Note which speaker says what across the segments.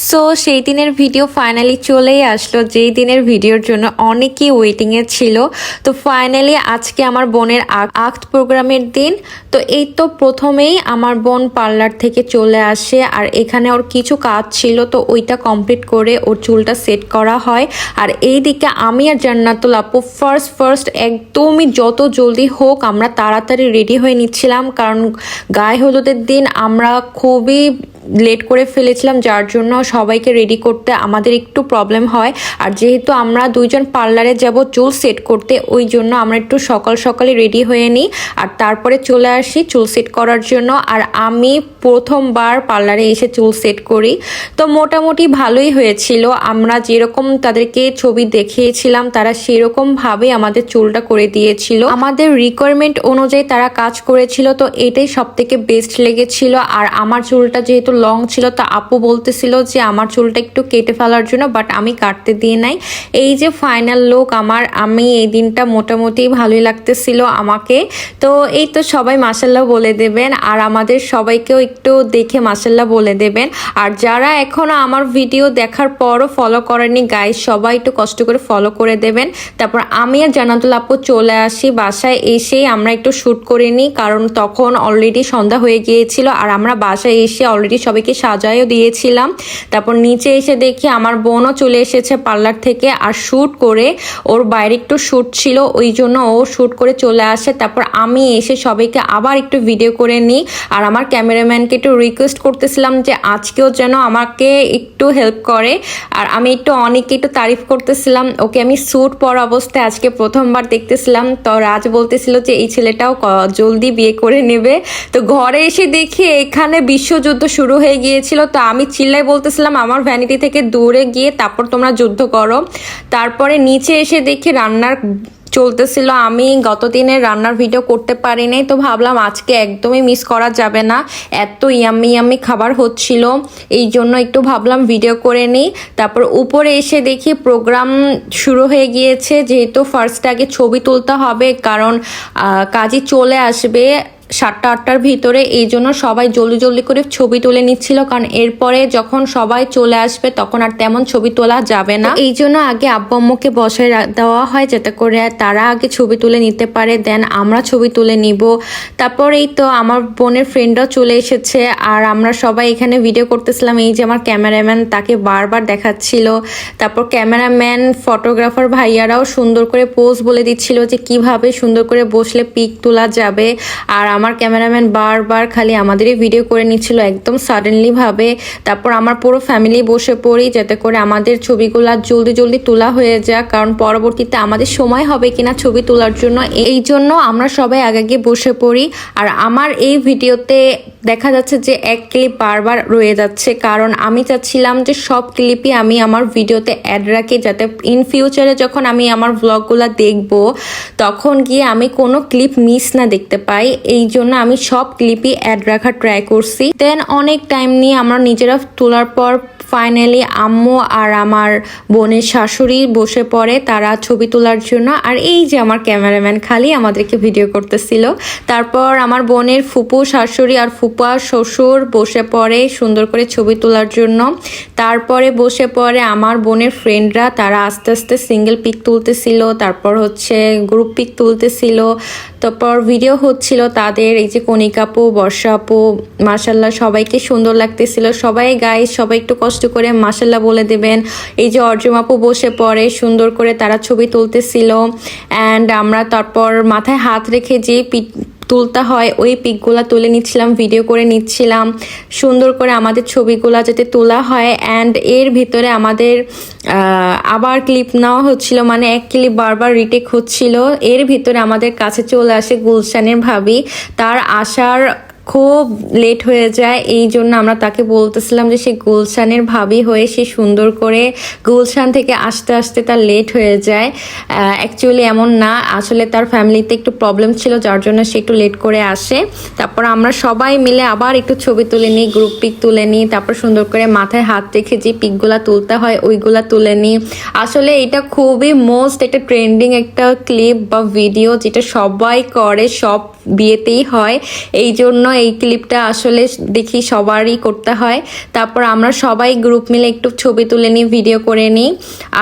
Speaker 1: So সেই দিনের video finally চলেই আসলো, যেই দিনের ভিডিওর জন্য অনেকেই ওয়েটিংয়ে ছিল। তো ফাইনালি আজকে আমার বোনের আক্ট প্রোগ্রামের দিন। তো এই তো প্রথমেই আমার বোন পার্লার থেকে চলে আসে, আর এখানে ওর কিছু কাজ ছিল, তো ওইটা কমপ্লিট করে ওর চুলটা সেট করা হয়। আর এইদিকে আমি আর জান্নাতুল আপু ফার্স্ট একদমই যত জলদি হোক আমরা তাড়াতাড়ি রেডি হয়ে নিচ্ছিলাম, কারণ গায়ে হলুদের দিন আমরা খুবই লেট করে ফেলেছিলাম, যার জন্য সবাইকে রেডি করতে আমাদের একটু প্রবলেম হয়। আর যেহেতু আমরা দুইজন পার্লারে যাব চুল সেট করতে, ওই জন্য আমরা একটু সকালে রেডি হয়ে নিই আর তারপরে চলে আসি চুল সেট করার জন্য। আর আমি প্রথমবার পার্লারে এসে চুল সেট করি, তো মোটামুটি ভালোই হয়েছিল। আমরা যেরকম তাদেরকে ছবি দেখিয়েছিলাম তারা সেরকমভাবেই আমাদের চুলটা করে দিয়েছিল, আমাদের রিকোয়ারমেন্ট অনুযায়ী তারা কাজ করেছিল। তো এটাই সব থেকে বেস্ট লেগেছিল। আর আমার চুলটা যেহেতু লং ছিল, তা আপু বলতেছিল যে আমার চুলটা একটু কেটে ফেলার জন্য, বাট আমি কাটতে দিয়ে নাই। এই যে ফাইনাল লুক আমি এই দিনটা মোটামুটি ভালোই লাগতেছিল আমাকে। তো এই তো সবাই মাশাল্লাহ বলে দেবেন, আর আমাদের সবাইকেও একটু দেখে মাশাল্লাহ বলে দেবেন। আর যারা এখনো আমার ভিডিও দেখার পরও ফলো করেনি গাইস, সবাই একটু কষ্ট করে ফলো করে দেবেন। তারপর আমি আর জান্নাতুল আপু চলে আসি বাসায়। এসেই আমরা একটু শ্যুট করে নিই, কারণ তখন অলরেডি সন্ধ্যা হয়ে গিয়েছিল। আর আমরা বাসায় এসে অলরেডি সবাইকে সাজাইও দিয়েছিলাম। তারপর নিচে এসে দেখি আমার বোনও চলে এসেছে পার্লার থেকে, আর শ্যুট করে ওর বাইরে একটু শ্যুট ছিল, ওই জন্য ও শ্যুট করে চলে আসে। তারপর আমি এসে সবাইকে আবার একটু ভিডিও করে নিই। আর আমার ক্যামেরাম্যানকে একটু রিকোয়েস্ট করতেছিলাম যে আজকেও যেন আমাকে একটু হেল্প করে। আর আমি অনেকে একটু তারিফ করতেছিলাম, ওকে আমি স্যুট পরা অবস্থায় আজকে প্রথমবার দেখতেছিলাম। তো রাজ বলতেছিল যে এই ছেলেটাও জলদি বিয়ে করে নেবে। তো ঘরে এসে দেখি এখানে বিশ্বযুদ্ধ শুরু হয়ে গিয়েছিল। তো আমি চিল্লাই বলতেছিলাম আমার ভ্যানিটি থেকে দূরে গিয়ে তারপর তোমরা যুদ্ধ করো। তারপরে নিচে এসে দেখি রান্নার চলতেছিল। আমি গত দিনের রান্নার ভিডিও করতে পারিনি, তো ভাবলাম আজকে একদমই মিস করা যাবে না, এত ইয়াম্মি খাবার হচ্ছিল, এই জন্য একটু ভাবলাম ভিডিও করে নিই। তারপর উপরে এসে দেখি প্রোগ্রাম শুরু হয়ে গিয়েছে, যেহেতু ফার্স্টে আগে ছবি তুলতে হবে, কারণ কাজী চলে আসবে 7টা-8টার ভিতরে, এই জন্য সবাই জলদি করে ছবি তুলে নিচ্ছিল, কারণ এরপরে যখন সবাই চলে আসবে তখন আর তেমন ছবি তোলা যাবে না। এই জন্য আগে আব্বু আম্মুকে বসায় দেওয়া হয়, যাতে করে তারা আগে ছবি তুলে নিতে পারে, দেন আমরা ছবি তুলে নিব। তারপর এই তো আমার বোনের ফ্রেন্ডরাও চলে এসেছে, আর আমরা সবাই এখানে ভিডিও করতেছিলাম। এই যে আমার ক্যামেরাম্যান, তাকে বারবার দেখাচ্ছিল। তারপর ক্যামেরাম্যান ফটোগ্রাফার ভাইয়ারাও সুন্দর করে পোজ বলে দিচ্ছিল যে কিভাবে সুন্দর করে বসলে পিক তোলা যাবে। আর আমার ক্যামেরাম্যান বারবার খালি আমাদেরই ভিডিও করে নিচ্ছিল একদম সাডেনলি ভাবে। তারপর আমার পুরো ফ্যামিলি বসে পড়ি, যাতে করে আমাদের ছবিগুলা জলদি তোলা হয়ে যাক, কারণ পরবর্তীতে আমাদের সময় হবে কিনা ছবি তোলার জন্য, এই জন্য আমরা সবাই আগে বসে পড়ি। আর আমার এই ভিডিওতে দেখা যাচ্ছে যে এক ক্লিপ বারবার রয়ে যাচ্ছে, কারণ আমি চাচ্ছিলাম যে সব ক্লিপই আমি আমার ভিডিওতে অ্যাড রাখি, যাতে ইন ফিউচারে যখন আমি আমার ব্লগগুলো দেখব তখন গিয়ে আমি কোনো ক্লিপ মিস না দেখতে পাই। এই জন্য আমি সব ক্লিপই অ্যাড রাখার ট্রাই করছি। দেন অনেক টাইম নিয়ে আমরা নিজেরা তোলার পর ফাইনালি আম্মু আর আমার বোনের শাশুড়ি বসে পড়ে তারা ছবি তোলার জন্য। আর এই যে আমার ক্যামেরাম্যান খালি আমাদেরকে ভিডিও করতেছিল। তারপর আমার বোনের ফুপু শাশুড়ি আর ফুপা শ্বশুর বসে পড়ে সুন্দর করে ছবি তোলার জন্য। তারপরে বসে পড়ে আমার বোনের ফ্রেন্ডরা, তারা আস্তে আস্তে সিঙ্গেল পিক তুলতেছিল, তারপর হচ্ছে গ্রুপ পিক তুলতেছিল, তারপর ভিডিও হচ্ছিল তাদের। এই যে কণিকা আপু, বর্ষা আপু, মাশাল্লাহ সবাইকে সুন্দর লাগতেছিল। সবাই গাইস সবাই একটু কষ্ট করে মাশাল্লাহ বলে দেবেন। এই যে অর্জুম আপু বসে পড়ে সুন্দর করে তারা ছবি তুলতেছিল। অ্যান্ড আমরা তারপর মাথায় হাত রেখে যে তুলতে হয় ওই পিকগুলা তুলে নিচ্ছিলাম, ভিডিও করে নিচ্ছিলাম সুন্দর করে আমাদের ছবিগুলা যাতে তোলা হয়। অ্যান্ড এর ভিতরে আমাদের আবার ক্লিপ নেওয়া হচ্ছিল, মানে এক ক্লিপ বারবার রিটেক হচ্ছিল। এর ভিতরে আমাদের কাছে চলে আসে গুলশানের ভাবি, তার আসার খুব লেট হয়ে যায়, এই জন্য আমরা তাকে বলতেছিলাম যে সে গুলশানের ভাবি হয়ে সে সুন্দর করে গুলশান থেকে আসতে তার লেট হয়ে যায়। অ্যাকচুয়ালি এমন না, আসলে তার ফ্যামিলিতে একটু প্রবলেম ছিল, যার জন্য সে একটু লেট করে আসে। তারপর আমরা সবাই মিলে আবার একটু ছবি তুলে নিই, গ্রুপ পিক তুলে নিই, তারপর সুন্দর করে মাথায় হাত রেখে যে পিকগুলা তুলতে হয় ওইগুলা তুলে নিই। আসলে এটা খুবই মোস্ট একটা ট্রেন্ডিং একটা ক্লিপ বা ভিডিও, যেটা সবাই করে, সব বিয়েতেই হয়, এই জন্য এই ক্লিপটা আসলে দেখি সবারই করতে হয়। তারপর আমরা সবাই গ্রুপ মিলে একটু ছবি তুলে নিই, ভিডিও করে নিই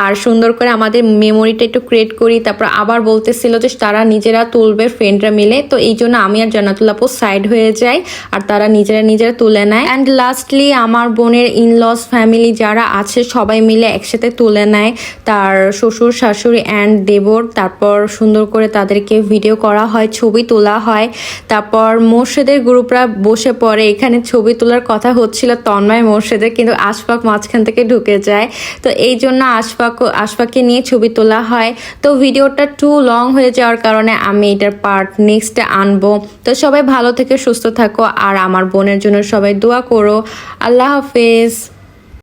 Speaker 1: আর সুন্দর করে আমাদের মেমোরিটা একটু ক্রিয়েট করি। তারপর আবার বলতেছিল যে তারা নিজেরা তুলবে ফ্রেন্ডরা মিলে, তো এই জন্য আমি আর জান্নাতুল আপু সাইড হয়ে যাই আর তারা নিজেরা তুলে নেয়। অ্যান্ড লাস্টলি আমার বোনের ইনলস ফ্যামিলি যারা আছে সবাই মিলে একসাথে তুলে নেয়, তার শ্বশুর শাশুড়ি অ্যান্ড দেবর। তারপর সুন্দর করে তাদেরকে ভিডিও করা হয়, ছবি তোলা হয়। তারপর মোর্শেদের গ্রুপরা বসে পড়ে, এখানে ছবি তোলার কথা হচ্ছিল তন্ময় মোর্শেদের, কিন্তু আশফাক মাঝখান থেকে ঢুকে যায়। তো এই জন্য আশফাককে নিয়ে ছবি তোলা হয়। তো ভিডিওটা টু লং হয়ে যাওয়ার কারণে আমি এটার পার্ট নেক্সটে আনবো। তো সবাই ভালো থেকে সুস্থ থাকো আর আমার বোনের জন্য সবাই দোয়া করো। আল্লাহ হাফেজ।